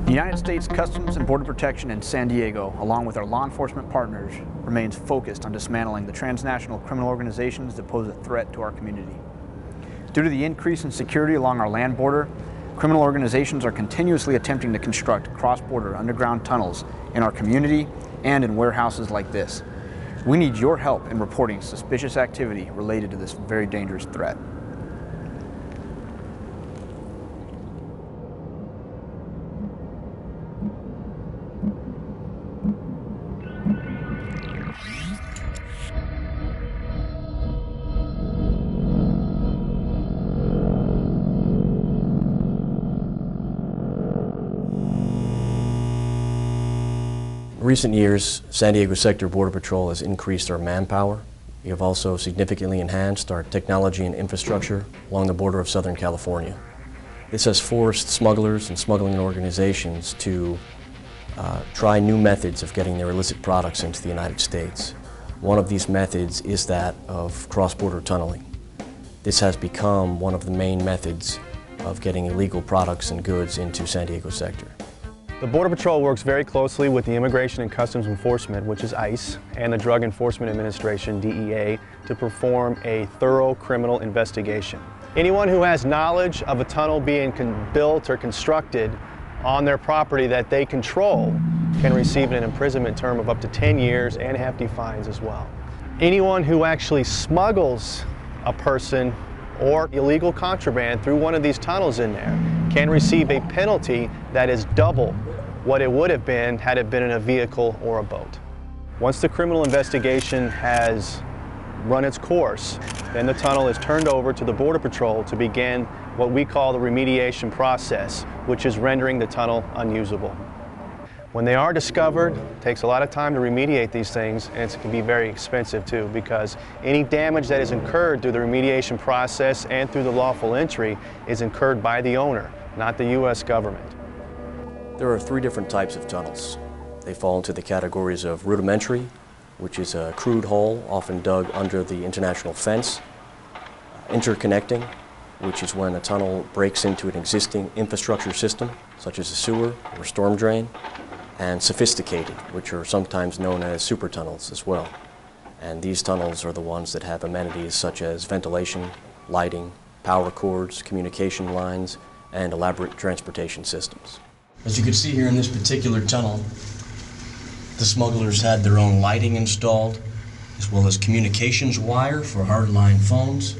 The United States Customs and Border Protection in San Diego, along with our law enforcement partners, remains focused on dismantling the transnational criminal organizations that pose a threat to our community. Due to the increase in security along our land border, criminal organizations are continuously attempting to construct cross-border underground tunnels in our community and in warehouses like this. We need your help in reporting suspicious activity related to this very dangerous threat. In recent years, San Diego Sector Border Patrol has increased our manpower. We have also significantly enhanced our technology and infrastructure along the border of Southern California. This has forced smugglers and smuggling organizations to try new methods of getting their illicit products into the United States. One of these methods is that of cross-border tunneling. This has become one of the main methods of getting illegal products and goods into San Diego Sector. The Border Patrol works very closely with the Immigration and Customs Enforcement, which is ICE, and the Drug Enforcement Administration, DEA, to perform a thorough criminal investigation. Anyone who has knowledge of a tunnel being built or constructed on their property that they control can receive an imprisonment term of up to 10 years and hefty fines as well. Anyone who actually smuggles a person or illegal contraband through one of these tunnels in there can receive a penalty that is double what it would have been had it been in a vehicle or a boat. Once the criminal investigation has run its course, then the tunnel is turned over to the Border Patrol to begin what we call the remediation process, which is rendering the tunnel unusable. When they are discovered, it takes a lot of time to remediate these things, and it can be very expensive too, because any damage that is incurred through the remediation process and through the lawful entry is incurred by the owner, not the U.S. government. There are three different types of tunnels. They fall into the categories of rudimentary, which is a crude hole often dug under the international fence, interconnecting, which is when a tunnel breaks into an existing infrastructure system, such as a sewer or storm drain, and sophisticated, which are sometimes known as super tunnels as well. And these tunnels are the ones that have amenities such as ventilation, lighting, power cords, communication lines, and elaborate transportation systems. As you can see here in this particular tunnel, the smugglers had their own lighting installed, as well as communications wire for hardline phones,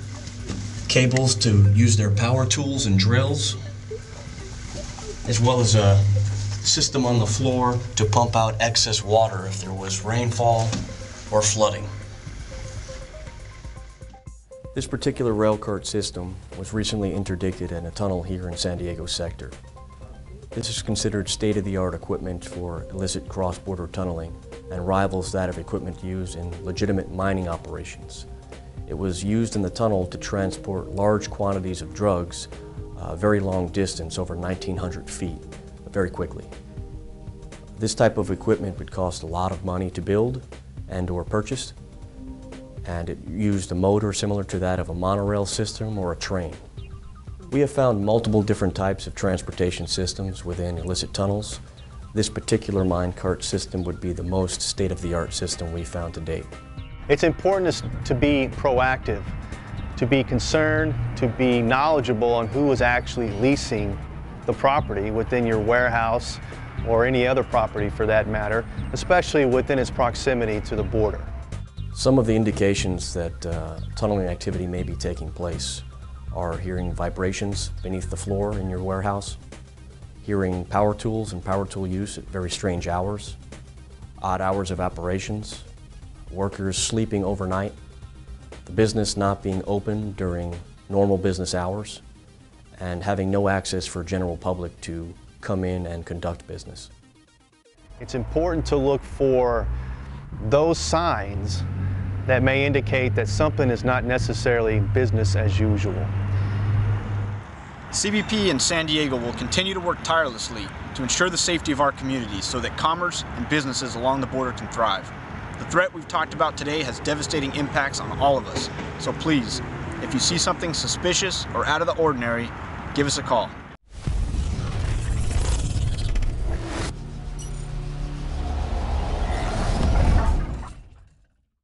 cables to use their power tools and drills, as well as a system on the floor to pump out excess water if there was rainfall or flooding. This particular rail cart system was recently interdicted in a tunnel here in San Diego Sector. This is considered state-of-the-art equipment for illicit cross-border tunneling and rivals that of equipment used in legitimate mining operations. It was used in the tunnel to transport large quantities of drugs a very long distance, over 1,900 feet, very quickly. This type of equipment would cost a lot of money to build and or purchase, and it used a motor similar to that of a monorail system or a train. We have found multiple different types of transportation systems within illicit tunnels. This particular minecart system would be the most state-of-the-art system we found to date. It's important to be proactive, to be concerned, to be knowledgeable on who is actually leasing the property within your warehouse or any other property for that matter, especially within its proximity to the border. Some of the indications that tunneling activity may be taking place are hearing vibrations beneath the floor in your warehouse, hearing power tools and power tool use at very strange hours, odd hours of operations, workers sleeping overnight, the business not being open during normal business hours, and having no access for general public to come in and conduct business. It's important to look for those signs that may indicate that something is not necessarily business as usual. CBP in San Diego will continue to work tirelessly to ensure the safety of our communities so that commerce and businesses along the border can thrive. The threat we've talked about today has devastating impacts on all of us, so please, if you see something suspicious or out of the ordinary, give us a call.